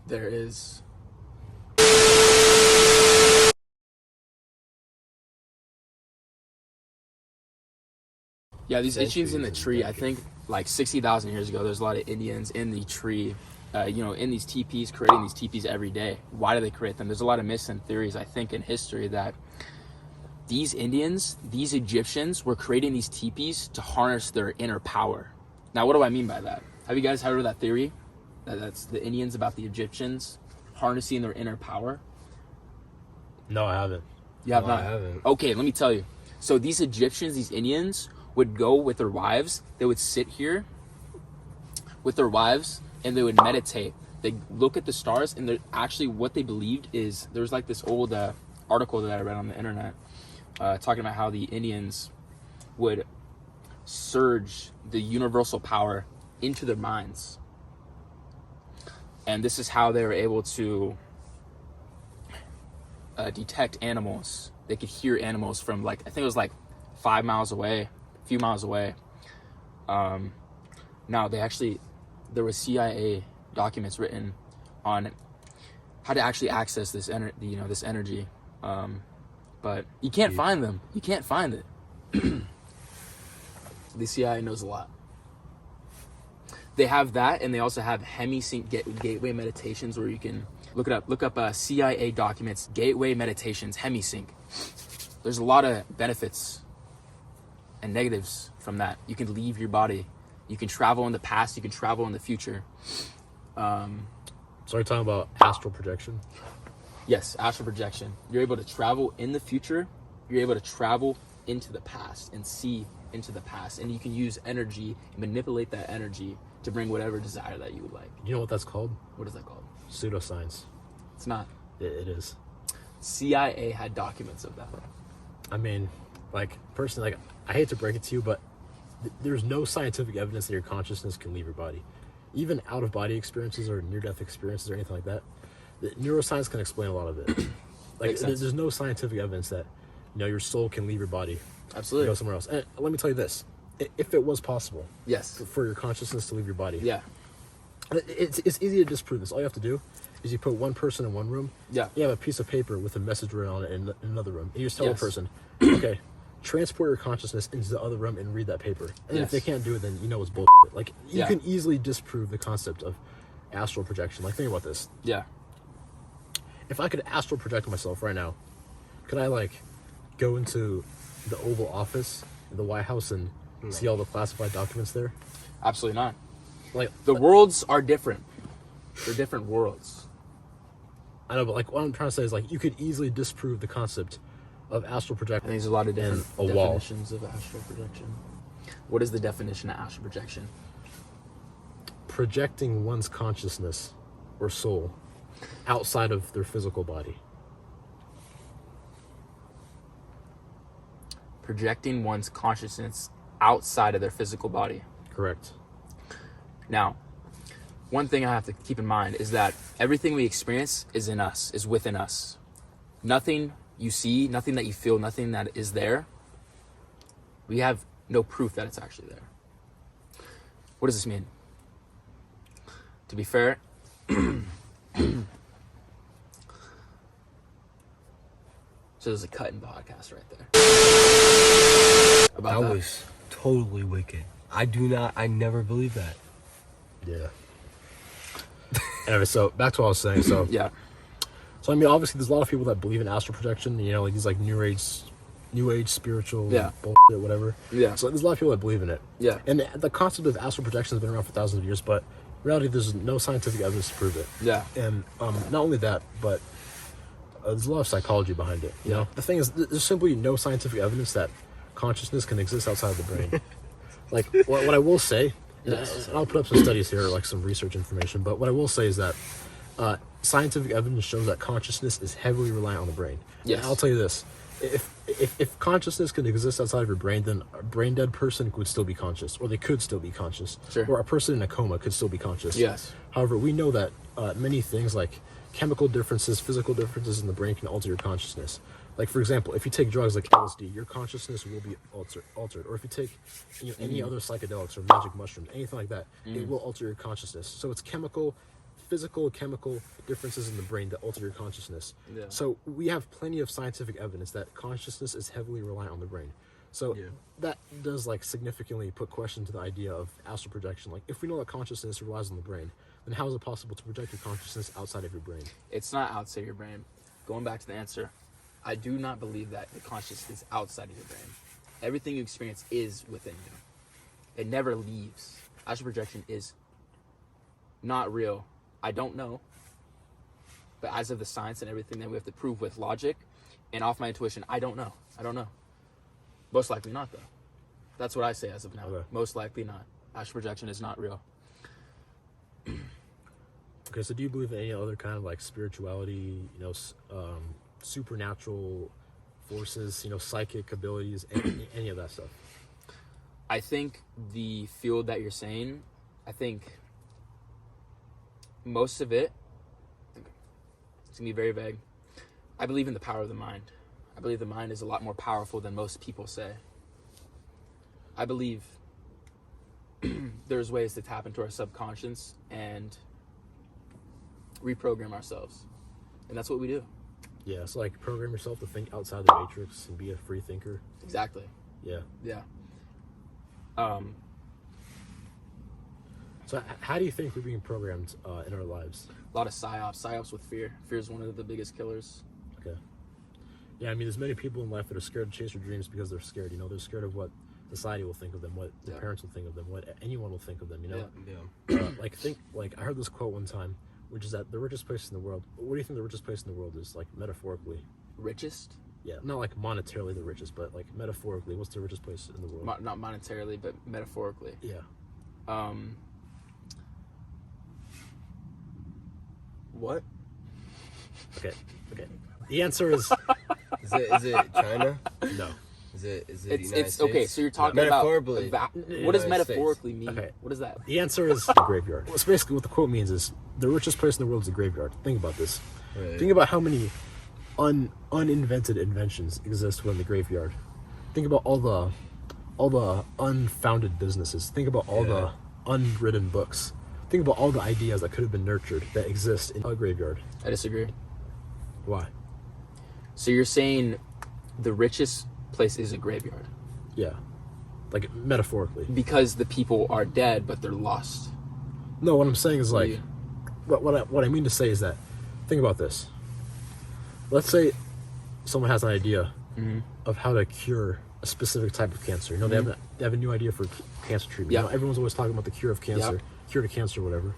There is. Yeah, these itchings in the tree, I think like 60,000 years ago, there's a lot of Indians in the tree, in these teepees, creating these teepees every day. Why do they create them? There's a lot of myths and theories, I think, in history that these Indians, these Egyptians were creating these teepees to harness their inner power. Now, what do I mean by that? Have you guys heard of that theory? That's the Indians about the Egyptians harnessing their inner power? No, I haven't. You have No, not? I haven't. Okay, let me tell you. So these Egyptians, these Indians, would go with their wives. They would sit here with their wives and they would meditate. They look at the stars, and actually what they believed is, there's like this old article that I read on the internet talking about how the Indians would surge the universal power into their minds. And this is how they were able to detect animals. They could hear animals from I think it was 5 miles away, a few miles away. Now there was CIA documents written on how to actually access this this energy. But you can't find them. You can't find it. The CIA knows a lot. They have that, and they also have hemisync gateway meditations where you can look it up. Look up CIA documents, gateway meditations, hemisync. There's a lot of benefits and negatives from that. You can leave your body. You can travel in the past. You can travel in the future. So you're talking about astral projection? Yes, astral projection. You're able to travel in the future. You're able to travel into the past and see into the past. And you can use energy and manipulate that energy to bring whatever desire that you would like. You know what that's called? What is that called? Pseudoscience. It's not. It is. CIA had documents of that. I mean, personally, I hate to break it to you, but there's no scientific evidence that your consciousness can leave your body. Even out-of-body experiences or near-death experiences or anything like that, the neuroscience can explain a lot of it. There's no scientific evidence that your soul can leave your body. Absolutely. Go somewhere else. And let me tell you this: if it was possible, yes, for your consciousness to leave your body, yeah, it's easy to disprove this. All you have to do is you put one person in one room. Yeah. You have a piece of paper with a message written on it in another room, and you just tell Yes. the person, okay, transport your consciousness into the other room and read that paper. And if they can't do it, then it's bullshit. You can easily disprove the concept of astral projection. Think about this. Yeah. If I could astral project myself right now, could I go into the Oval Office, the White House, and see all the classified documents there? Absolutely not. The worlds are different. They're different worlds. I know, but what I'm trying to say is you could easily disprove the concept of astral projection. I think there's a lot of different a wall. definitions of astral projection. What is the definition of astral projection? Projecting one's consciousness or soul outside of their physical body. Projecting one's consciousness outside of their physical body. Correct. Now, one thing I have to keep in mind is that everything we experience is in us, is within us. Nothing you see, nothing that you feel, nothing that is there, we have no proof that it's actually there. What does this mean? To be fair, so there's a cut in podcast right there. That was totally wicked. I never believed that. Yeah. Anyway, so back to what I was saying. So yeah. So I mean, obviously, there's a lot of people that believe in astral projection. These new age spiritual bullshit, whatever. Yeah. So there's a lot of people that believe in it. Yeah. And the concept of astral projection has been around for thousands of years, but in reality, there's no scientific evidence to prove it. Yeah. And not only that, but there's a lot of psychology behind it. You know, the thing is, there's simply no scientific evidence that consciousness can exist outside of the brain. What I will say, and I'll put up some studies here, some research information, but what I will say is that scientific evidence shows that consciousness is heavily reliant on the brain. Yes. And I'll tell you this: if consciousness could exist outside of your brain, then a brain dead person would still be conscious, or they could still be conscious, Sure. or a person in a coma could still be conscious. Yes. However, we know that many things like chemical differences, physical differences in the brain can alter your consciousness. For example, if you take drugs like LSD, your consciousness will be altered. Or if you take any other psychedelics or magic mushrooms, anything like that, it will alter your consciousness. So it's chemical, physical, chemical differences in the brain that alter your consciousness. Yeah. So we have plenty of scientific evidence that consciousness is heavily reliant on the brain. So that does like significantly put question to the idea of astral projection. Like if we know that consciousness relies on the brain, then how is it possible to project your consciousness outside of your brain? It's not outside your brain. Going back to the answer, I do not believe that the consciousness is outside of your brain. Everything you experience is within you. It never leaves. Astral projection is not real. I don't know. But as of the science and everything that we have to prove with logic and off my intuition, I don't know. Most likely not, though. That's what I say as of now. Okay. Most likely not. Astral projection is not real. Okay, so do you believe in any other kind of like spirituality, supernatural forces, psychic abilities, any of that stuff? I think the field that you're saying, I think most of it, it's going to be very vague. I believe in the power of the mind. I believe the mind is a lot more powerful than most people say. I believe there's ways to tap into our subconscious and reprogram ourselves. And that's what we do. Yeah, so like program yourself to think outside the matrix and be a free thinker. Exactly. Yeah. Yeah. So how do you think we're being programmed in our lives? A lot of psyops with fear. Fear is one of the biggest killers. Okay. Yeah, I mean, there's many people in life that are scared to chase their dreams because they're scared. They're scared of what society will think of them, what their parents will think of them, what anyone will think of them. Like I heard this quote one time, which is that the richest place in the world. What do you think the richest place in the world is? Like metaphorically. Richest? Yeah, not like monetarily the richest, but like metaphorically, what's the richest place in the world? Not monetarily, but metaphorically. Yeah. What? Okay. The answer is Is it China? no. Is it the It's United States? okay. So you're talking Metaphorically, about what does United States. metaphorically mean? Okay. What is that? The answer is the graveyard. Well, so basically, what the quote means is the richest place in the world is a graveyard. Think about this. Right. Think about how many uninvented inventions exist within the graveyard. Think about all the unfounded businesses. Think about all the unwritten books. Think about all the ideas that could have been nurtured that exist in a graveyard. I disagree. Why? So you're saying the richest place is a graveyard Yeah, like metaphorically. because the people are dead, but they're lost. No, what I'm saying is like, Yeah. what I mean to say is that, think about this. Let's say someone has an idea of how to cure a specific type of cancer. They have a new idea for cancer treatment. Yeah. Everyone's always talking about the cure of cancer, cure to cancer, whatever.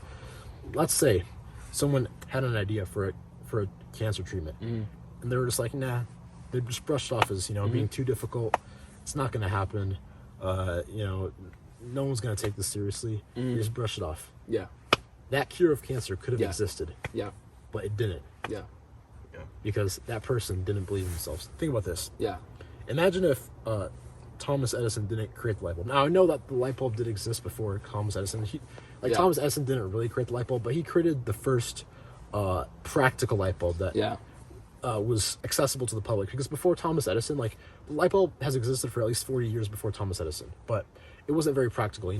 Let's say someone had an idea for a cancer treatment, and they were just like, nah. They just brushed it off as being too difficult. It's not going to happen. No one's going to take this seriously. They just brush it off. Yeah. That cure of cancer could have existed, Yeah. but it didn't. Yeah. Because that person didn't believe in themselves. Think about this. Yeah. Imagine if Thomas Edison didn't create the light bulb. Now, I know that the light bulb did exist before Thomas Edison. Thomas Edison didn't really create the light bulb, but he created the first practical light bulb that was accessible to the public. Because before Thomas Edison, the light bulb has existed for at least 40 years before Thomas Edison. But it wasn't very practical.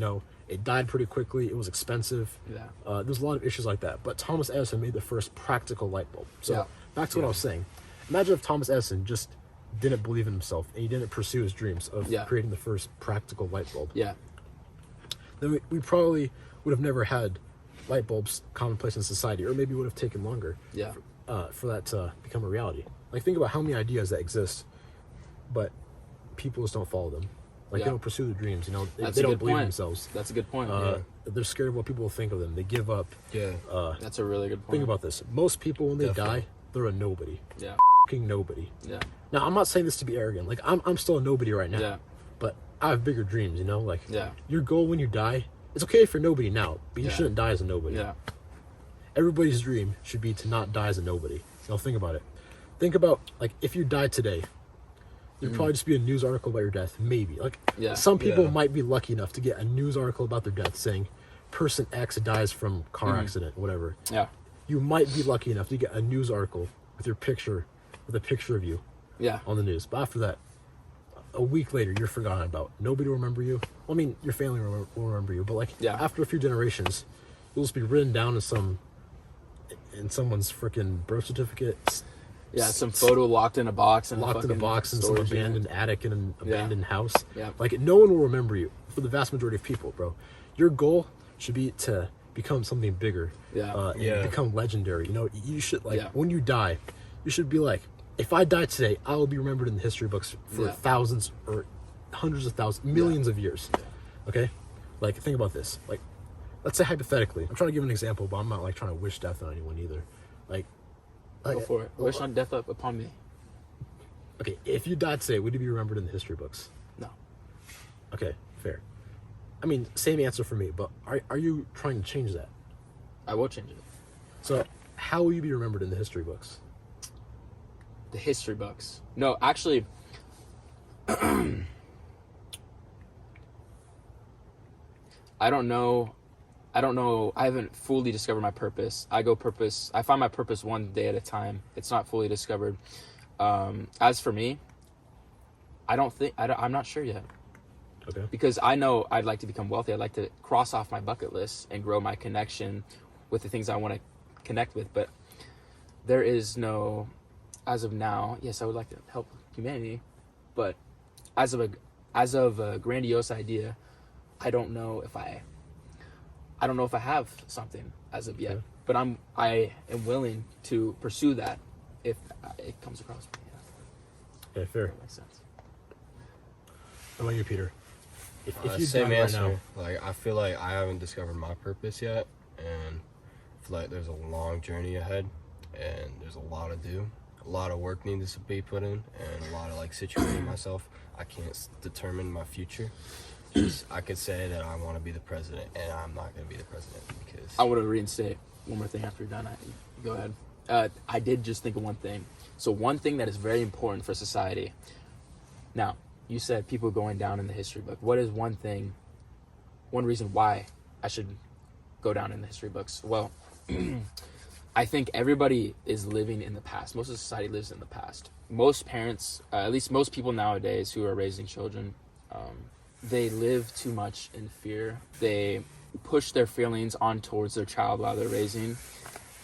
It died pretty quickly. It was expensive. Yeah. There's a lot of issues like that. But Thomas Edison made the first practical light bulb. So back to what I was saying. Imagine if Thomas Edison just didn't believe in himself and he didn't pursue his dreams of creating the first practical light bulb. Yeah. Then we probably would have never had light bulbs commonplace in society, or maybe it would have taken longer for that to become a reality. Think about how many ideas that exist, but people just don't follow them. They don't pursue their dreams. They don't believe in themselves. That's a good point. They're scared of what people will think of them. They give up. Yeah. That's a really good point. Think about this. Most people, when they die, they're a nobody. Yeah. Fucking nobody. Yeah. Now, I'm not saying this to be arrogant. I'm still a nobody right now. Yeah. But I have bigger dreams. Yeah. Your goal when you die. It's okay if you're nobody now, but you shouldn't die as a nobody. Yeah. Everybody's dream should be to not die as a nobody. Think about it. Think about if you died today, there'd probably just be a news article about your death. Maybe. Some people might be lucky enough to get a news article about their death saying person X dies from car accident, whatever. Yeah. You might be lucky enough to get a news article with a picture of you on the news. But after that, a week later, you're forgotten about. Nobody will remember you. Well, I mean, your family will remember you. But after a few generations, you'll just be written down in some in someone's freaking birth certificate. Yeah, some photo locked in a box in Locked in a box in some abandoned attic in an abandoned house. Yeah. Like, no one will remember you. For the vast majority of people, bro, your goal should be to become something bigger. And become legendary. You know, you should, like, when you die, you should be like, if I die today, I will be remembered in the history books for thousands or hundreds of thousands, millions of years. Okay? Like, think about this. Like, let's say hypothetically, I'm trying to give an example, but I'm not, like, trying to wish death on anyone either. Like, go for it. Wish on death upon me. Okay, if you died today, would you be remembered in the history books? No. Okay, fair. I mean, same answer for me, but are you trying to change that? I will change it. So, how will you be remembered in the history books? The history books. No, actually, I don't know. I haven't fully discovered my purpose. I find my purpose one day at a time. It's not fully discovered. As for me, I'm not sure yet. Okay. Because I know I'd like to become wealthy. I'd like to cross off my bucket list and grow my connection with the things I want to connect with. But there is no, as of now, yes, I would like to help humanity. But as of a grandiose idea, I don't know if I have something as of yet. Okay. But I am willing to pursue that if it comes across me. Yeah. Okay, fair. That makes sense. How about you, Peter? If you same died answer. right now, Like, I feel like I haven't discovered my purpose yet, and I feel like there's a long journey ahead, and there's a lot to do. A lot of work needs to be put in, and a lot of, like, situating myself. I can't determine my future. Just, I could say that I want to be the president, and I'm not going to be the president because... I want to reinstate one more thing after you're done. Go ahead. I did just think of one thing. So one thing that is very important for society. Now, you said people going down in the history book. What is one reason why I should go down in the history books? Well, I think everybody is living in the past. Most of society lives in the past. Most parents, at least most people nowadays who are raising children, they live too much in fear. They push their feelings on towards their child while they're raising.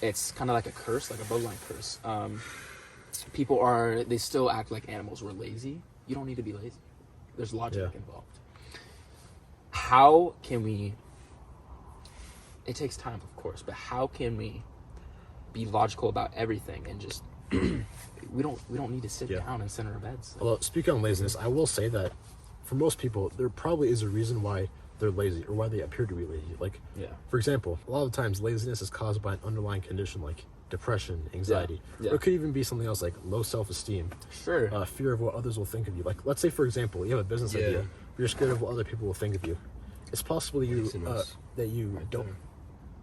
It's kind of like a curse, like a bloodline curse. They still act like animals. We're lazy. You don't need to be lazy. There's logic involved. How can we, it takes time, of course, but how can we be logical about everything and just, we don't need to sit down and sit in our beds. Although, speaking on laziness, I will say that for most people, there probably is a reason why they're lazy or why they appear to be lazy. Like, for example, a lot of times laziness is caused by an underlying condition like depression, anxiety, or it could even be something else like low self-esteem, fear of what others will think of you. Like, let's say, for example, you have a business idea, but you're scared of what other people will think of you. It's possible that you don't.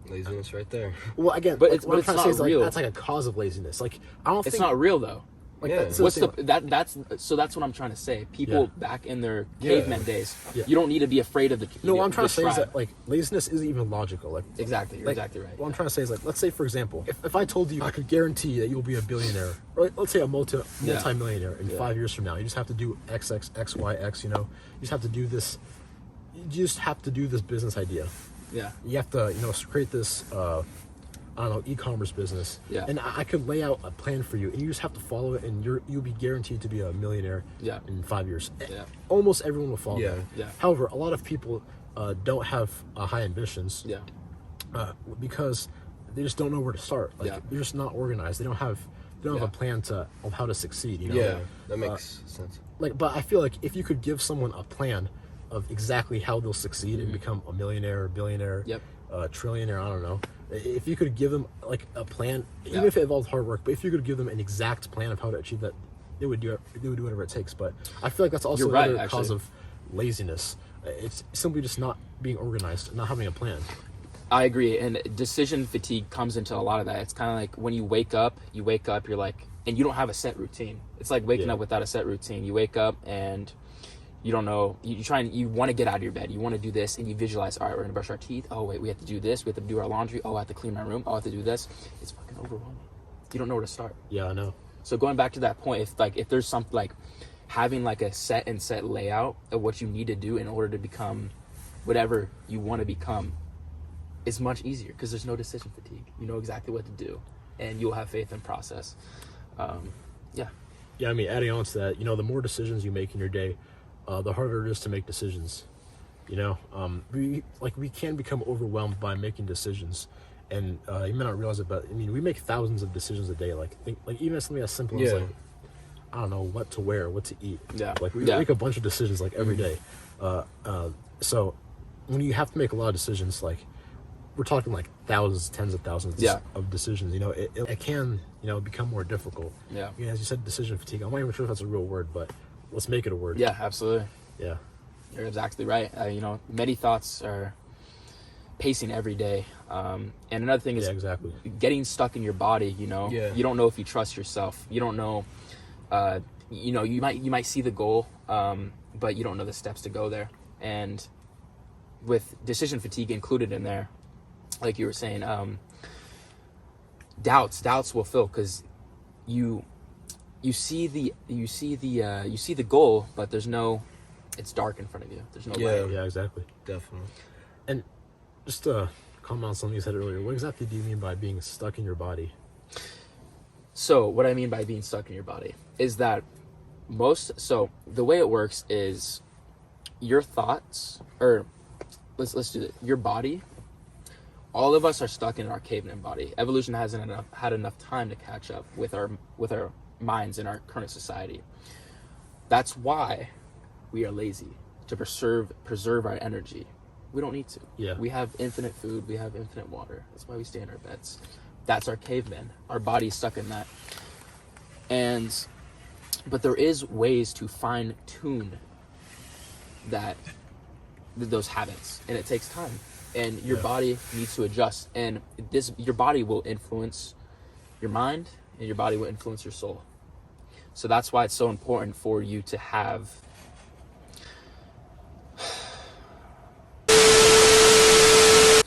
Laziness right there. Well, again, but like, it's what I'm trying to say is real. that's like a cause of laziness. Like, I don't think it's not real though. Like, that's What's that's what I'm trying to say. People back in their caveman days, you don't need to be afraid of the. No, what I'm trying to say is that, like, laziness isn't even logical. Like, exactly, you're exactly right. What I'm trying to say is, like, let's say, for example, if I told you I could guarantee that you'll be a billionaire, or let's say a multi-millionaire in 5 years from now, you just have to do X, Y, X. You know, you just have to do this. You just have to do this business idea. Yeah. You have to, create this. I don't know, e-commerce business. Yeah. And I could lay out a plan for you, and you just have to follow it, and you'll be guaranteed to be a millionaire in 5 years. Yeah. Almost everyone will follow that. Yeah. However, a lot of people don't have high ambitions. Yeah. Because they just don't know where to start. Like, they're just not organized. They don't have a plan of how to succeed. You know. Yeah, that makes sense. Like, but I feel like if you could give someone a plan of exactly how they'll succeed and become a millionaire, or billionaire, trillionaire, I don't know. If you could give them like a plan, even if it involved hard work, but if you could give them an exact plan of how to achieve that, they would do whatever it takes. But I feel like that's also another cause of laziness. It's simply just not being organized, not having a plan. I agree, and decision fatigue comes into a lot of that. It's kind of like when you wake up, you're like, and you don't have a set routine. It's like waking up without a set routine. You wake up and you don't know, you want to get out of your bed, you want to do this, and you visualize, all right, we're going to brush our teeth, oh wait, we have to do this, we have to do our laundry, oh, I have to clean my room, oh, I have to do this. It's fucking overwhelming. You don't know where to start. Yeah, I know. So going back to that point, if there's something like having like a set layout of what you need to do in order to become whatever you want to become, it's much easier because there's no decision fatigue. You know exactly what to do, and you'll have faith in process. Yeah. Yeah, I mean, adding on to that, the more decisions you make in your day, the harder it is to make decisions. We can become overwhelmed by making decisions, and you may not realize it, but I mean, we make thousands of decisions a day. Even something as simple as I don't know, what to wear, what to eat. Yeah. We make a bunch of decisions every day. So when you have to make a lot of decisions, we're talking thousands, tens of thousands of decisions. It can become more difficult. Yeah. As you said, decision fatigue. I'm not even sure if that's a real word, but let's make it a word. Yeah, absolutely. Yeah. You're exactly right. Many thoughts are pacing every day. And another thing is exactly. getting stuck in your body. You don't know if you trust yourself. You don't know. You might see the goal, but you don't know the steps to go there. And with decision fatigue included in there, like you were saying, doubts will fill because you see the goal, but it's dark in front of you. There's no light. Yeah, exactly. Definitely. And just to comment on something you said earlier, what exactly do you mean by being stuck in your body? So what I mean by being stuck in your body is that the way it works is your thoughts, or let's do it. Your body, all of us are stuck in our caveman body. Evolution hasn't had enough time to catch up with our minds in our current society. That's why we are lazy, to preserve our energy. We don't need to. Yeah. We have infinite food. We have infinite water. That's why we stay in our beds. That's our caveman. Our body's stuck in that. But there is ways to fine tune those habits, and it takes time. And your body needs to adjust. And your body will influence your mind, and your body will influence your soul. So that's why it's so important for you to have.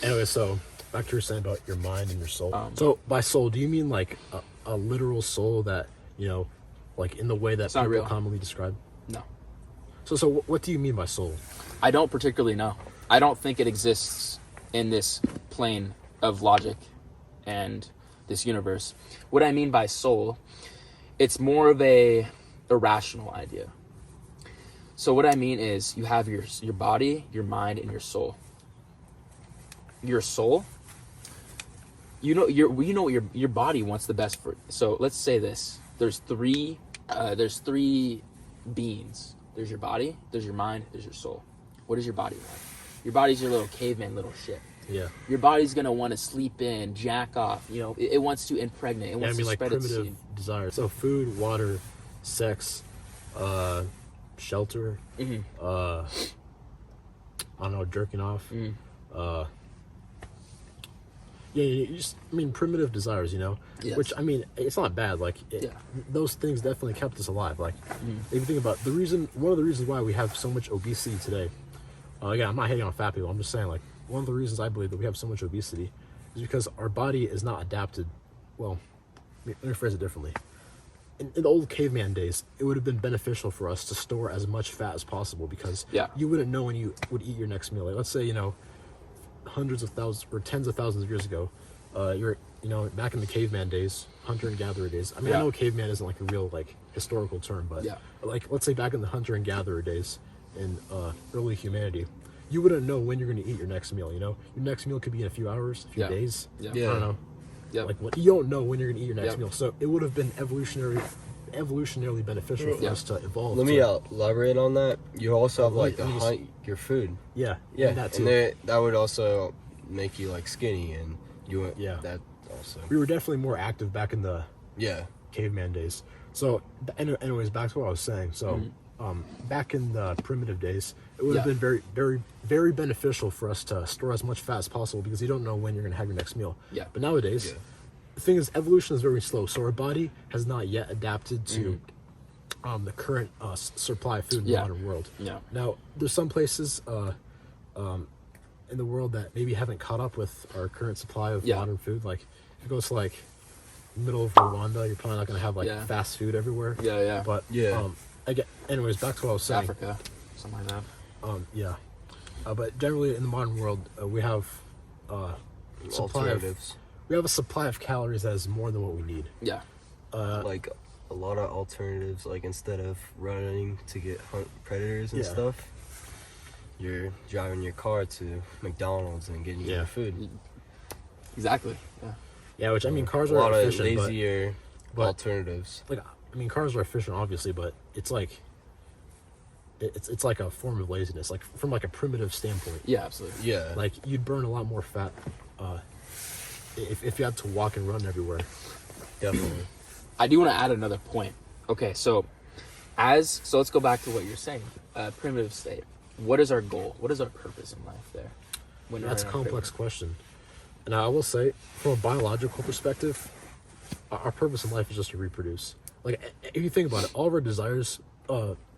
Anyway, so back to what you were saying about your mind and your soul. So by soul, do you mean a literal soul that, in the way that people commonly describe? No. So what do you mean by soul? I don't particularly know. I don't think it exists in this plane of logic and this universe. What I mean by soul, it's more of a irrational idea. So what I mean is you have your body, your mind, and your soul. Your soul, what your body wants the best for. So let's say this: there's three beings. There's your body, there's your mind, there's your soul. What does your body want? Your body's your little caveman, little shit. Yeah. Your body's gonna want to sleep in, jack off. It wants to impregnate. It wants to spread its primitive seed. desires. So food, water, sex, shelter. Mm-hmm. I don't know, jerking off. Mm. Primitive desires, Yes. Which, it's not bad. Those things definitely kept us alive. If you think about one of the reasons why we have so much obesity today, again, I'm not hating on fat people, I'm just saying, one of the reasons I believe that we have so much obesity is because our body is not adapted. Well, let me phrase it differently. In the old caveman days, it would have been beneficial for us to store as much fat as possible because you wouldn't know when you would eat your next meal. Let's say, hundreds of thousands or tens of thousands of years ago, you're back in the caveman days, hunter and gatherer days. I know caveman isn't a real historical term, but let's say back in the hunter and gatherer days in early humanity, you wouldn't know when you're going to eat your next meal. Your next meal could be in a few hours, a few days. I don't know. You don't know when you're going to eat your next meal, so it would have been evolutionarily beneficial for us to evolve. Let me elaborate on that. You also have to hunt your food. Yeah, that too. That would also make you skinny, and that also. We were definitely more active back in the caveman days. So, anyways, back to what I was saying. So, back in the primitive days, it would have been very, very, very beneficial for us to store as much fat as possible because you don't know when you're going to have your next meal. Yeah. But nowadays, the thing is, evolution is very slow, so our body has not yet adapted to the current supply of food in the modern world. Yeah. Now, there's some places in the world that maybe haven't caught up with our current supply of modern food. If it goes to middle of Rwanda, you're probably not going to have fast food everywhere. Yeah. But anyways, back to what I was saying. Africa, something like that. But generally in the modern world, we have alternatives. We have a supply of calories that is more than what we need. Yeah. Like a lot of alternatives, like instead of running to get hunt predators and Yeah. stuff, you're driving your car to McDonald's and getting your food. Exactly. Yeah. Yeah, which I mean, cars A lot are of efficient, lazier but alternatives. like I mean, cars are efficient, obviously, but it's like it's like a form of laziness, like from like a primitive standpoint. Yeah, absolutely. Yeah. Like you'd burn a lot more fat if you had to walk and run everywhere. Definitely. I do want to add another point. Okay, so let's go back to what you're saying. Primitive state. What is our goal? What is our purpose in life there? When That's a we're in our complex primitive- question. And I will say, from a biological perspective, our purpose in life is just to reproduce. Like, if you think about it, all of our desires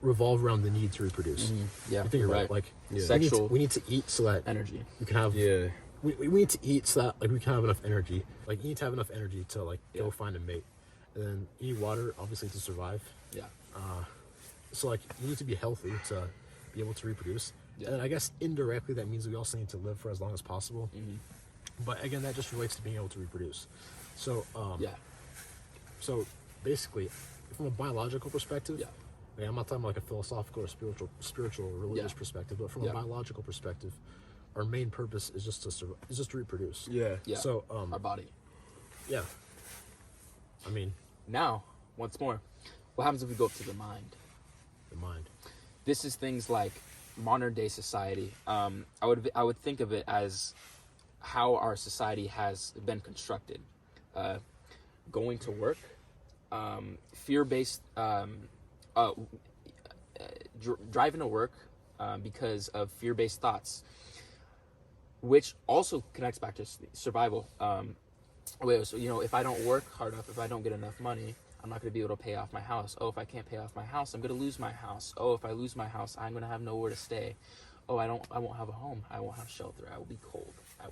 revolve around the need to reproduce. Yeah, You think you're about right. it, like Sexual we need to eat so that energy. we can have. Yeah. We need to eat so that like we can have enough energy. Like you need to have enough energy to like Yeah. go find a mate, and then you need water obviously to survive. Yeah. So like you need to be healthy to be able to reproduce. Yeah. And I guess indirectly that means we also need to live for as long as possible. But again, that just relates to being able to reproduce. So Yeah. so basically, from a biological perspective, Yeah. like, I'm not talking about like a philosophical or spiritual or religious Yeah. perspective, but from Yeah. a biological perspective, our main purpose is just to reproduce. Yeah. Yeah. So our body. yeah. I mean, Now, once more, what happens if we go up to the mind? the mind. This is things like modern day society. I would think of it as how our society has been constructed. Going to work, fear-based, driving to work because of fear-based thoughts, which also connects back to survival. So, if I don't work hard enough, if I don't get enough money, I'm not going to be able to pay off my house. Oh, if I can't pay off my house, I'm going to lose my house. Oh, if I lose my house, I'm going to have nowhere to stay. Oh, I won't have a home. I won't have shelter. I will be cold. I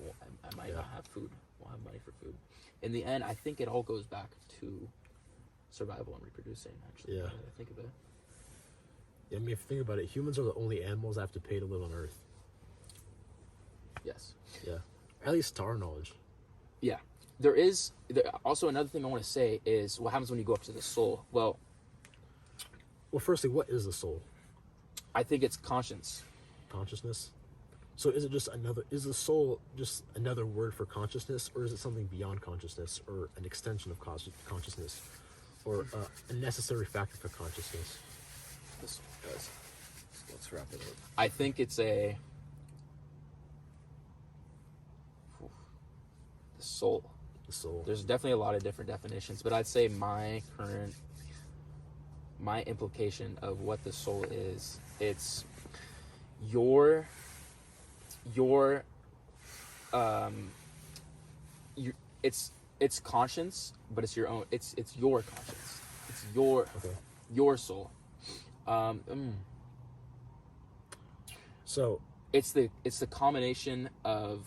might not have food. Won't have money for food. In the end, I think it all goes back to survival and reproducing, actually. Yeah. Now that I think of it. I mean, if you think about it, humans are the only animals that have to pay to live on Earth. Yes. Yeah. At least to our knowledge. Yeah. Also another thing I want to say is what happens when you go up to the soul. Well, Firstly, what is the soul? I think it's conscience. Consciousness? So is the soul just another word for consciousness, or is it something beyond consciousness, or an extension of consciousness, or a necessary factor for consciousness? Let's wrap it up. I think it's the soul. The soul. There's definitely a lot of different definitions, but I'd say my implication of what the soul is, it's it's conscience, but it's your own. It's your conscience. It's your soul. So It's the combination of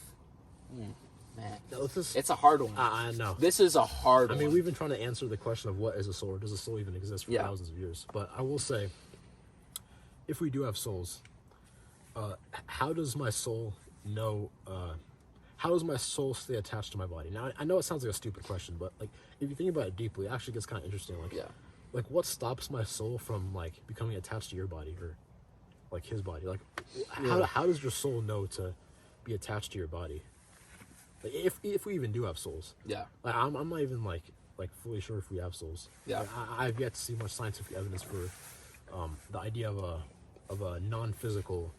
man. no, It's a hard one. I know. This is a hard I one. mean, we've been trying to answer the question of what is a soul, or does a soul even exist for Yeah. thousands of years. But I will say, if we do have souls, how does my soul know? How does my soul stay attached to my body? Now, I know it sounds like a stupid question, but like if you think about it deeply, it actually gets kind of interesting. Like, Yeah. like what stops my soul from like becoming attached to your body or like his body? Like, how does your soul know to be attached to your body? Like, if we even do have souls. Yeah. Like, I'm not even like fully sure if we have souls. Yeah. Like, I've yet to see much scientific evidence for the idea of a non-physical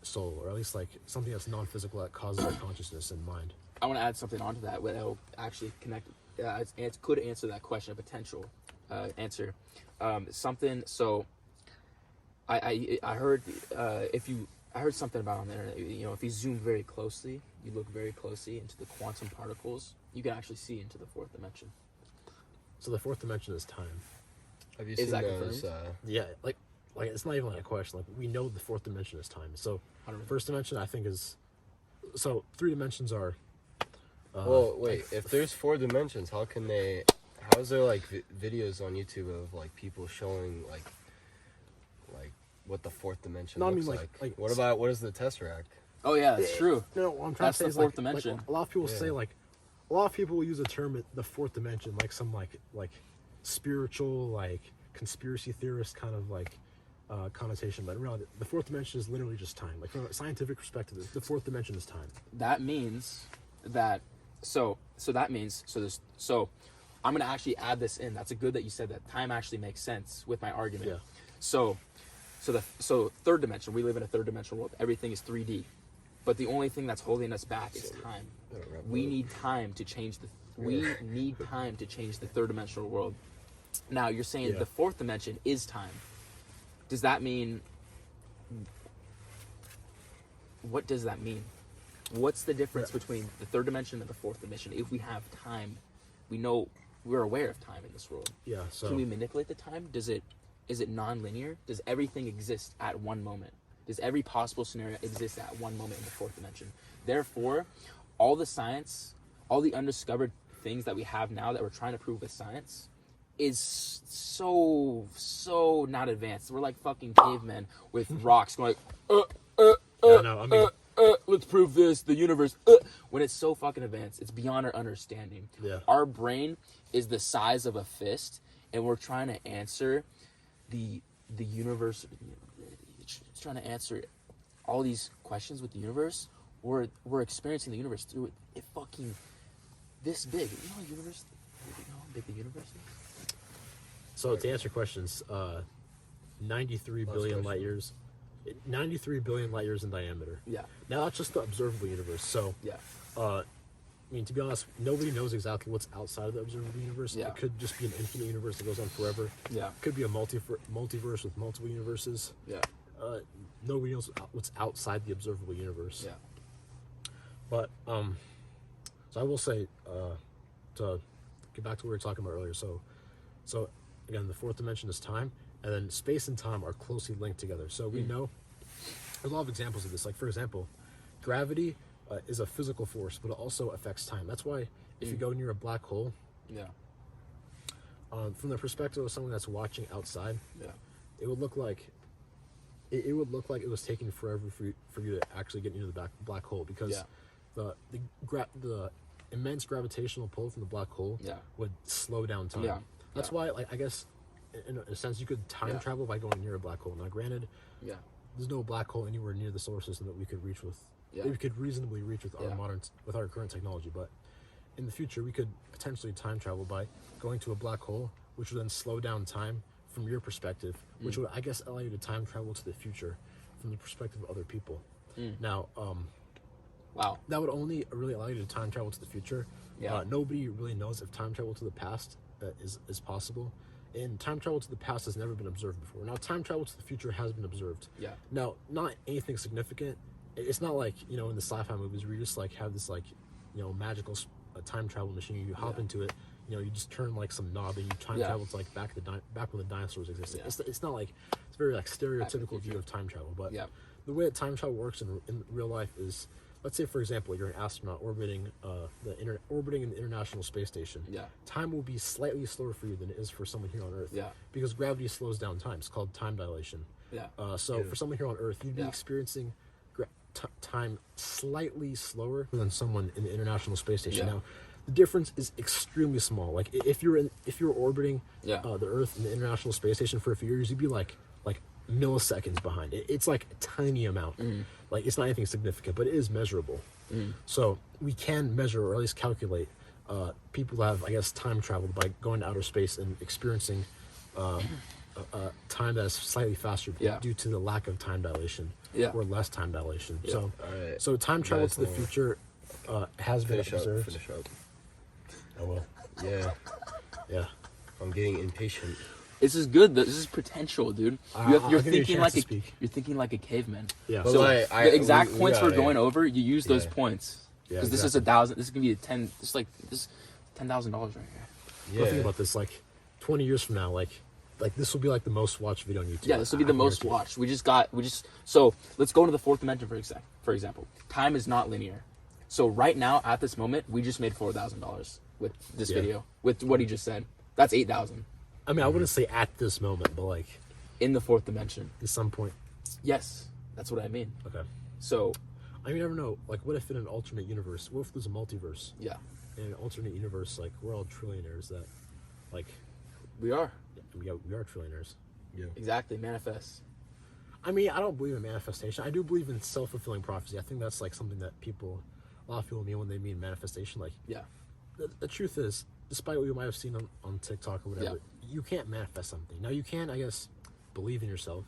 soul, or at least like something that's non-physical that causes our consciousness and mind. I want to add something onto that that will actually connect. It could answer that question, a potential answer. Something. So, I heard I heard something about on the internet. If you zoom very closely, you look very closely into the quantum particles, you can actually see into the fourth dimension. So the fourth dimension is time. Have you Is seen that those? confirmed? Yeah, like it's not even like a question. Like we know the fourth dimension is time. So 100%. first dimension I think is so three dimensions are. Well, wait. If there's 4 dimensions, how is there like videos on YouTube of like people showing like what the fourth dimension No, I looks mean, like? like- What is the Tesseract? Oh yeah, that's true. No, what I'm trying That's to say the is fourth like, dimension. a lot of people say like, a lot of people will use the term the fourth dimension like some like spiritual like conspiracy theorist kind of like connotation, but in reality, the fourth dimension is literally just time. Like from a scientific perspective, the fourth dimension is time. That means that so I'm gonna actually add this in. That's a good that you said that. Time actually makes sense with my argument. Yeah. So third dimension, we live in a third dimensional world. Everything is 3D. But the only thing that's holding us back is time. We need time to change the third dimensional world. Now you're saying the fourth dimension is time. Does that mean, what does that mean? What's the difference between the third dimension and the fourth dimension? If we have time, we're aware of time in this world. Yeah. So can we manipulate the time? Is it non-linear? Does everything exist at one moment? Does every possible scenario exist at one moment in the fourth dimension? Therefore, all the science, all the undiscovered things that we have now that we're trying to prove with science is so not advanced. We're like fucking cavemen with rocks going let's prove this, the universe. When it's so fucking advanced, it's beyond our understanding. Yeah. Our brain is the size of a fist, and we're trying to answer the universe. It's trying to answer all these questions with the universe. We're experiencing the universe through it fucking this big. You know how big the universe is? So to answer questions, 93 billion light years. 93 billion light years in diameter. Yeah. Now that's just the observable universe. So Yeah. I mean, to be honest, nobody knows exactly what's outside of the observable universe. Yeah. It could just be an infinite universe that goes on forever. Yeah. It could be a multiverse with multiple universes. Yeah. Nobody knows what's outside the observable universe. Yeah. But so I will say, to get back to what we were talking about earlier. So again, the fourth dimension is time, and then space and time are closely linked together. So we know there's a lot of examples of this. Like for example, gravity is a physical force, but it also affects time. That's why if you go near a black hole, from the perspective of someone that's watching outside, it would look like it was taking forever for you to actually get into the black hole, because the immense gravitational pull from the black hole would slow down time. That's why, like, I guess in a sense you could time travel by going near a black hole. Now granted, there's no black hole anywhere near the solar system that we could reach with that we could reasonably reach with our current technology, but in the future we could potentially time travel by going to a black hole, which would then slow down time from your perspective, which would, I guess, allow you to time travel to the future from the perspective of other people. Now that would only really allow you to time travel to the future. Nobody really knows if time travel to the past is possible, and time travel to the past has never been observed before. Now time travel to the future has been observed. Now, not anything significant. It's not like, in the sci-fi movies where you just like have this like magical time travel machine, you hop into it, you just turn like some knob and you time travel to like back when the dinosaurs existed. It's not like, it's very like stereotypical view of time travel, but the way that time travel works in real life is, let's say for example you're an astronaut orbiting orbiting the International Space Station. Time will be slightly slower for you than it is for someone here on Earth. Because gravity slows down time. It's called time dilation. So for someone here on Earth, you'd be experiencing time slightly slower than someone in the International Space Station. Now, the difference is extremely small. Like if you're orbiting the Earth and the International Space Station for a few years, you'd be like milliseconds behind. It's like a tiny amount. Like it's not anything significant, but it is measurable. So we can measure, or at least calculate, people who have, I guess, time traveled by going to outer space and experiencing time that's slightly faster due to the lack of time dilation or less time dilation. So time travel to the future has been observed. Finish up. Oh well. Yeah. I'm getting impatient. This is good. This is potential, dude. You're thinking like a caveman. Yeah. So the exact points we're going over, you use those points. Because this is 1,000. This is gonna be this is $10,000 right here. Think about this. Like 20 years from now, like this will be like the most watched video on YouTube. Yeah, this will be the most watched. So let's go into the fourth dimension for example. Time is not linear. So right now, at this moment, we just made $4,000 with this video. With what he just said. That's 8,000. I mean, I wouldn't say at this moment, but like in the fourth dimension. at some point. Yes, that's what I mean. Okay. So I mean, you never know. Like, what if in an alternate universe? What if there's a multiverse? Yeah, In an alternate universe, like, we're all trillionaires that, like, we are. we are trillionaires. Yeah. Exactly, manifest. I mean, I don't believe in manifestation. I do believe in self-fulfilling prophecy. I think that's, like, something that a lot of people mean when they mean manifestation. Like, Yeah, the truth is, despite what you might have seen on TikTok or whatever, you can't manifest something. Now, you can, I guess, believe in yourself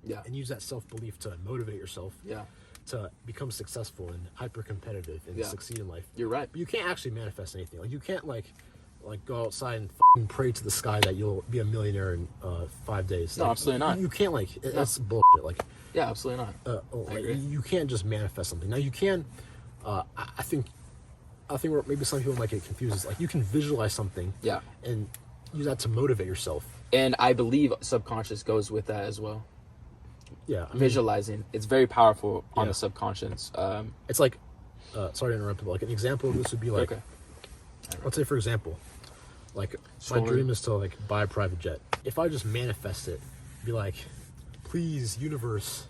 yeah, and use that self-belief to motivate yourself yeah. to become successful and hyper-competitive and Yeah. succeed in life. You're right. But you can't actually manifest anything. Like, you can't, like go outside and pray to the sky that you'll be a millionaire in 5 days. No, Like, absolutely not. You can't, like, that's bullshit. Like, Yeah, absolutely not. like, agree. you can't just manifest something. Now, you can, I think where maybe some people might get confused is, like, you can visualize something Yeah, and use that to motivate yourself. and I believe subconscious goes with that as well. Yeah. I mean, Visualizing, it's very powerful on Yeah. the subconscious. it's like, sorry to interrupt, but, like, an example of this would be, like, Okay. let's say, for example, like, my Sure. dream is to, like, buy a private jet. If I just manifest it, be like, please, universe,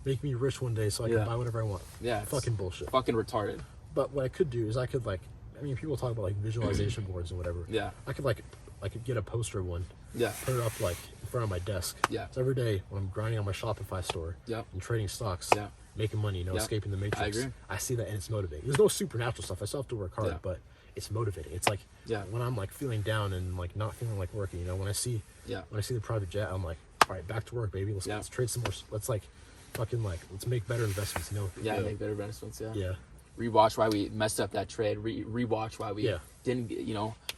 make me rich one day so I can Yeah. buy whatever I want. Yeah, it's Fucking bullshit. fucking retarded. But what I could do is I could, like, I mean, people talk about, like, visualization boards and whatever. Yeah. I could get a poster of one, Yeah, put it up, like, in front of my desk. Yeah. So every day when I'm grinding on my Shopify store Yeah. and trading stocks, Yeah. making money, Yeah. escaping the matrix, agree. I see that and it's motivating. There's no supernatural stuff. I still have to work hard, Yeah. but it's motivating. It's like Yeah. when I'm, like, feeling down and, like, not feeling like working, when I see Yeah. the private jet, I'm like, all right, back to work, baby. Let's, Yeah. let's trade some more. Let's, like, fucking, like, let's make better investments, Yeah, make better investments. Yeah. Yeah. Rewatch why we messed up that trade. Rewatch why we Yeah. didn't,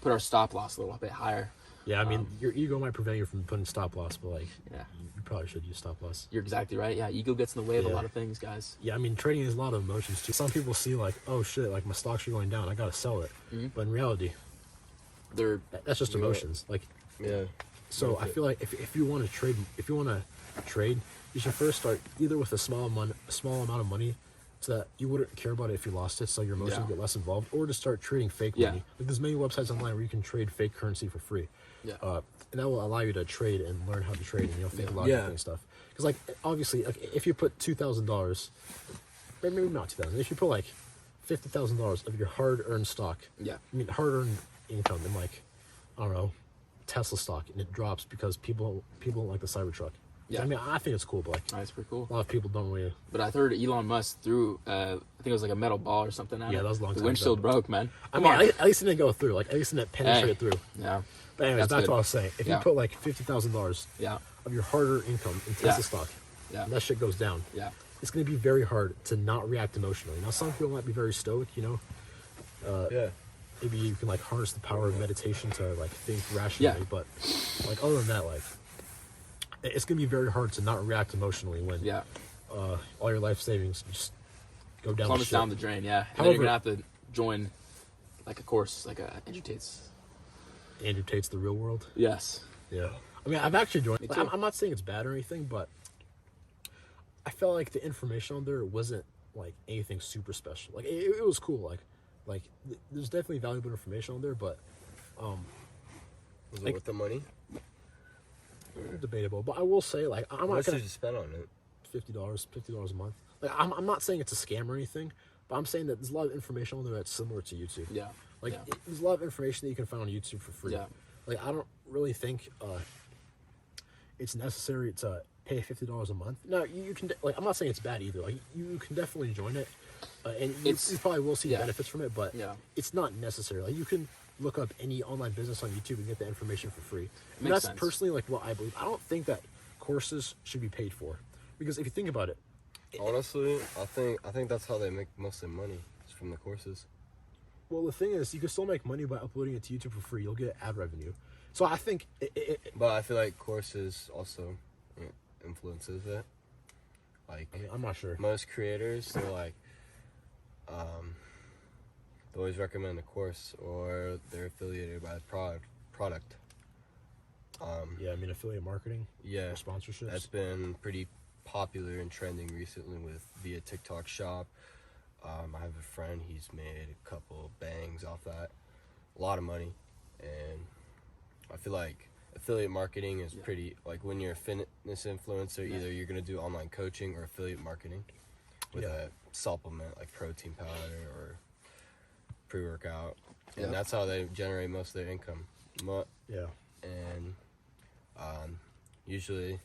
put our stop loss a little bit higher. Yeah, I mean, your ego might prevent you from putting stop loss, but, like, Yeah. you probably should use stop loss. You're exactly right. Yeah, ego gets in the way of a Yeah. lot of things, guys. Yeah, I mean, trading is a lot of emotions too. Some people see, like, oh shit, like, my stocks are going down, I gotta sell it. Mm-hmm. But in reality, They're that's just emotions. Like, Yeah. so I feel like if you want to trade, you should first start either with a small amount of money, so that you wouldn't care about it if you lost it, so your emotions Yeah. get less involved, or to start trading fake Yeah. money. Like, there's many websites online where you can trade fake currency for free. Yeah. And that will allow you to trade and learn how to trade and think Yeah. about Yeah. different stuff. Because, like, obviously, like, if you put $2,000, maybe not 2,000, if you put, like, $50,000 of your hard-earned stock, Yeah. I mean, hard-earned income in, like, I don't know, Tesla stock, and it drops because people don't like the Cybertruck. Yeah. I mean, I think it's cool, but, like, That's pretty cool. a lot of people don't really. But I heard Elon Musk threw, I think it was like a metal ball or something at Yeah, it. that was a long The time windshield ago. broke, man. I Come mean, on. at least it didn't go through. Like, at least it didn't penetrate through. Yeah. But anyways, That's back good. to what I was saying. If Yeah. you put, like, $50,000 Yeah. of your harder income in Tesla Yeah. stock, Yeah. and that shit goes down, Yeah. it's going to be very hard to not react emotionally. Now, some people might be very stoic, Yeah. maybe you can, like, harness the power of meditation to, like, think rationally. Yeah. But, like, other than that, like, it's going to be very hard to not react emotionally when Yeah. all your life savings just go down the Plummet shit. down the drain, yeah. And then However- you're going to have to join, like, a course, like a Edutates. Andrew Tate's The Real World. Yes. Yeah. I mean, I've actually joined. Me Like, too. I'm not saying it's bad or anything, but I felt like the information on there wasn't, like, anything super special. Like, it was cool. Like, there's definitely valuable information on there, but Was it Like- worth the money? debatable. But I will say, like, I'm How not much gonna did you spend on it? $50 a month. Like, I'm not saying it's a scam or anything, but I'm saying that there's a lot of information on there that's similar to YouTube. Yeah. Like, yeah. there's a lot of information that you can find on YouTube for free. Yeah. Like, I don't really think it's necessary to pay $50 a month. No, you can, like, I'm not saying it's bad either. Like, you can definitely join it, and you probably will see yeah. benefits from it, but Yeah. it's not necessary. Like, you can look up any online business on YouTube and get the information for free. And Makes that's sense. personally, like, what I believe. I don't think that courses should be paid for, because if you think about it, Honestly, I think that's how they make most of their money. It's from the courses. well, the thing is, you can still make money by uploading it to YouTube for free. You'll get ad revenue. So I think But I feel like courses also influences it. Like, I mean, I'm not sure. most creators, they're like, they always recommend a course or they're affiliated by the product. Yeah, I mean, affiliate marketing, Yeah, or sponsorships. that's been pretty popular and trending recently via TikTok Shop. I have a friend, he's made a couple bangs off that, a lot of money, and I feel like affiliate marketing is pretty, like, when you're a fitness influencer, either you're gonna do online coaching or affiliate marketing. with a supplement like protein powder or pre-workout, and that's how they generate most of their income. And usually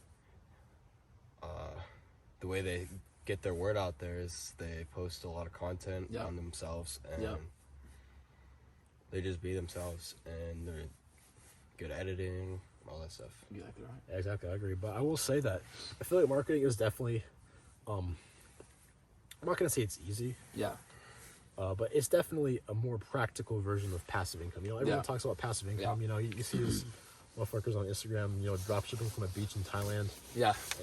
the way they get their word out there is they post a lot of content on themselves, and they just be themselves, and they're good editing, all that stuff. Exactly right. Yeah, exactly, I agree. But I will say that affiliate marketing is definitely, I'm not gonna say it's easy. But it's definitely a more practical version of passive income. You know, everyone talks about passive income. You know, you see these motherfuckers on Instagram, you know, drop shipping from a beach in Thailand.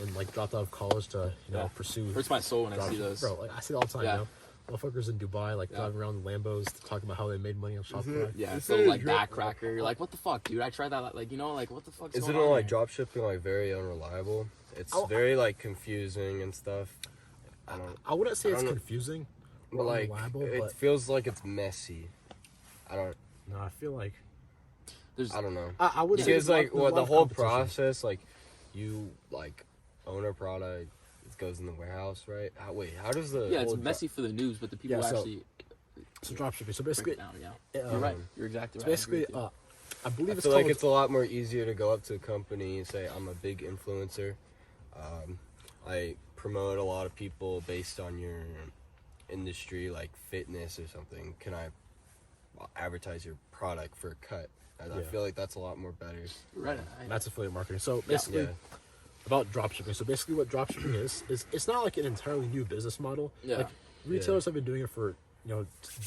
And like dropped out of college to, you know, pursue. Hurts my soul when I see those. Bro, like I see it all the time, you know. Motherfuckers in Dubai, like driving around in Lambos, talking about how they made money on Shopify. It's so like backcracker. You're like, what the fuck, dude? I tried that. Like, you know, like what the fuck's going on? Isn't it like drop shipping like very unreliable? It's very like confusing and stuff. I wouldn't say it's confusing. But like, it feels like it's messy. No, I feel like I don't know. I would say because like the whole process, like you like own a product, it goes in the warehouse, right? How does the it's messy for the news, but the people actually so drop shipping. So basically, you're right. You're exactly right. So basically, I believe I feel like it's a lot more easier to go up to a company and say I'm a big influencer. I promote a lot of people based on your industry, like fitness or something. Can I advertise your product for a cut? And I feel like that's a lot more better. Right. That's affiliate marketing. So basically, about dropshipping. So basically, what dropshipping is it's not like an entirely new business model. Like retailers have been doing it for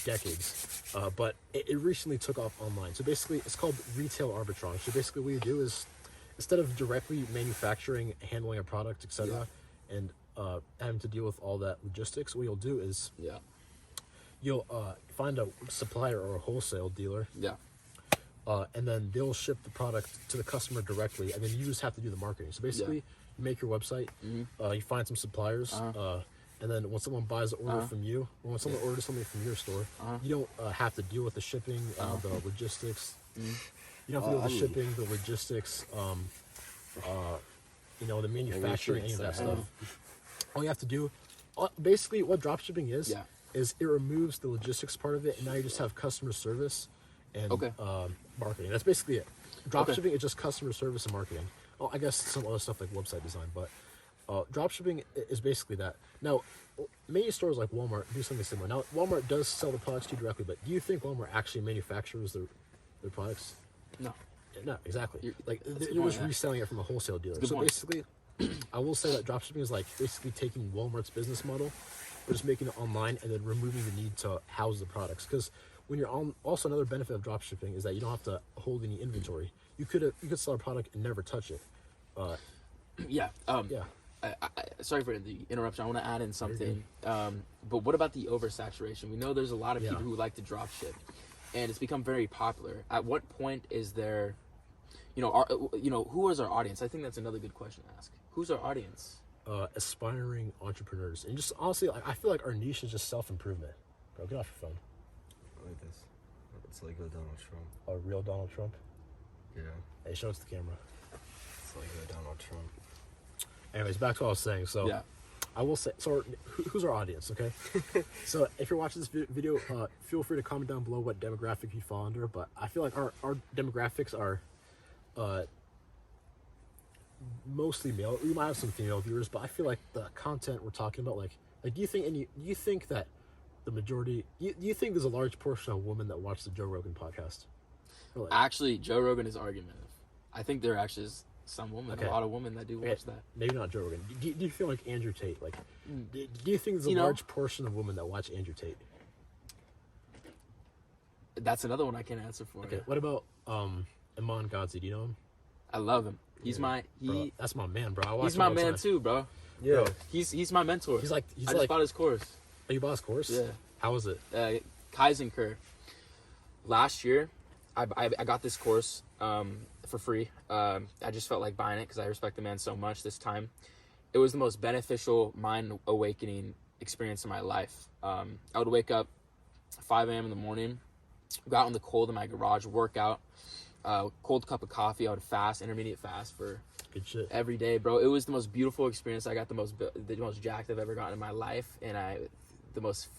decades, but it recently took off online. So basically, it's called retail arbitrage. So basically, what you do is instead of directly manufacturing, handling a product, etc., and having to deal with all that logistics, what you'll do is you'll find a supplier or a wholesale dealer, and then they'll ship the product to the customer directly, and then you just have to do the marketing. So basically, you make your website, you find some suppliers, and then when someone buys an order from you, or when someone orders something from your store, you don't have to deal with the shipping, the logistics. You don't have to deal with the shipping, the logistics, the manufacturing, any of that stuff. All you have to do, basically, what dropshipping is it removes the logistics part of it, and now you just have customer service and marketing. That's basically it. Dropshipping is just customer service and marketing. Oh, I guess some other stuff like website design, but dropshipping is basically that. Now, many stores like Walmart do something similar. Now, Walmart does sell the products to you directly, but do you think Walmart actually manufactures their products? No. No, exactly. You're just reselling it from a wholesale dealer. So basically, I will say that dropshipping is like basically taking Walmart's business model, but just making it online and then removing the need to house the products. Because when you're on, also another benefit of dropshipping is that you don't have to hold any inventory. You could sell a product and never touch it. Sorry for the interruption. I want to add in something. But what about the oversaturation? We know there's a lot of people who like to drop ship, and it's become very popular. At what point is there, who is our audience? I think that's another good question to ask. Who's our audience? Aspiring entrepreneurs, and just honestly, I feel like our niche is just self-improvement. Bro, get off your phone. Like this. It's like a Donald Trump. A real Donald Trump? Yeah. Hey, show it to the camera. It's like a Donald Trump. Anyways, back to what I was saying. So, I will say, so who's our audience, okay? So, if you're watching this video, feel free to comment down below what demographic you fall under, but I feel like our demographics are mostly male. We might have some female viewers, but I feel like the content we're talking about, like do you think that the majority, do you think there's a large portion of women that watch the Joe Rogan podcast? Actually, Joe Rogan is argumentative. I think there actually is some women, a lot of women that do watch that. Maybe not Joe Rogan. Do you feel like Andrew Tate? Like, do you think there's a large portion of women that watch Andrew Tate? That's another one I can't answer for. Okay, what about Iman Gadzhi? Do you know him? I love him. He's bro, that's my man, bro. He's my man too, bro. Yeah, bro, he's my mentor. I just bought his course. Oh, you bought his course? Yeah. How was it? Kaizenkurt. Last year, I got this course for free. I just felt like buying it because I respect the man so much this time. It was the most beneficial, mind-awakening experience in my life. I would wake up 5 a.m. in the morning, go out in the cold in my garage, work out, cold cup of coffee. I would fast, intermediate fast for Good shit. every day, bro. It was the most beautiful experience. I got the most jacked I've ever gotten in my life, and the most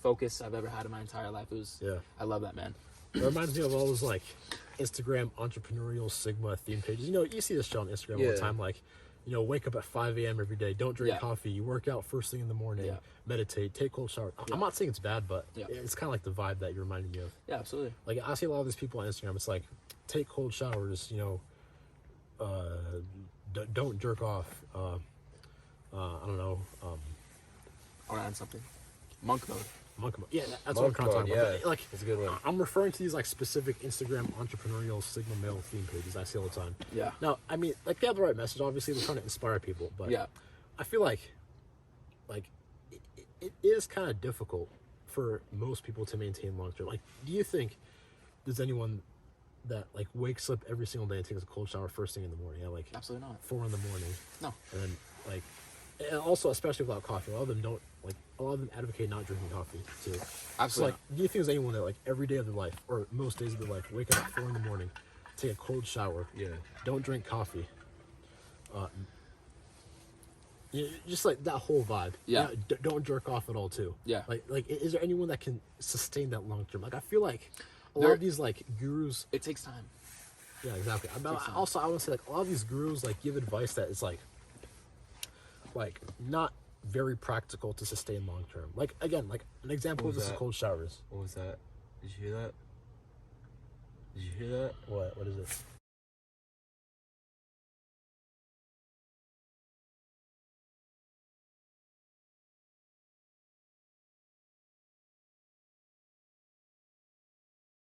focus I've ever had in my entire life. It was. Yeah. I love that, man. It reminds me of all those like Instagram entrepreneurial Sigma theme pages. You know, you see this shit on Instagram all the time. Like, you know, wake up at 5 a.m. every day. Don't drink coffee. You work out first thing in the morning. Yeah. Meditate. Take cold shower. I'm not saying it's bad, but it's kind of like the vibe that you're reminding me of. Yeah, absolutely. Like I see a lot of these people on Instagram. It's like, take cold showers. You know, don't jerk off. I don't know. I'll add something. Monk mode. Monk mode. Yeah, that's what I'm trying to talk about. Yeah, Like, it's a good one. I'm referring to these like specific Instagram entrepreneurial Sigma male theme pages I see all the time. Yeah. Now, I mean, like they have the right message. Obviously, they're trying to inspire people, but I feel like it is kind of difficult for most people to maintain long term. Like, do you think there's anyone that like wakes up every single day and takes a cold shower first thing in the morning? Yeah, like Absolutely not. 4 in the morning. No. And then like, and also especially without coffee, a lot of them don't like. A lot of them advocate not drinking coffee too. Absolutely. So, like, do you think there's anyone that like every day of their life or most days of their life wake up at 4 in the morning, take a cold shower, don't drink coffee, just like that whole vibe. Yeah. Don't jerk off at all too. Yeah. Like, is there anyone that can sustain that long term? Like, I feel like a lot of these like gurus. It takes time. Yeah, exactly. Also, I want to say like a lot of these gurus like give advice that is like not very practical to sustain long term. Like again, like an example of this is cold showers. What was that? Did you hear that? Did you hear that? What is it?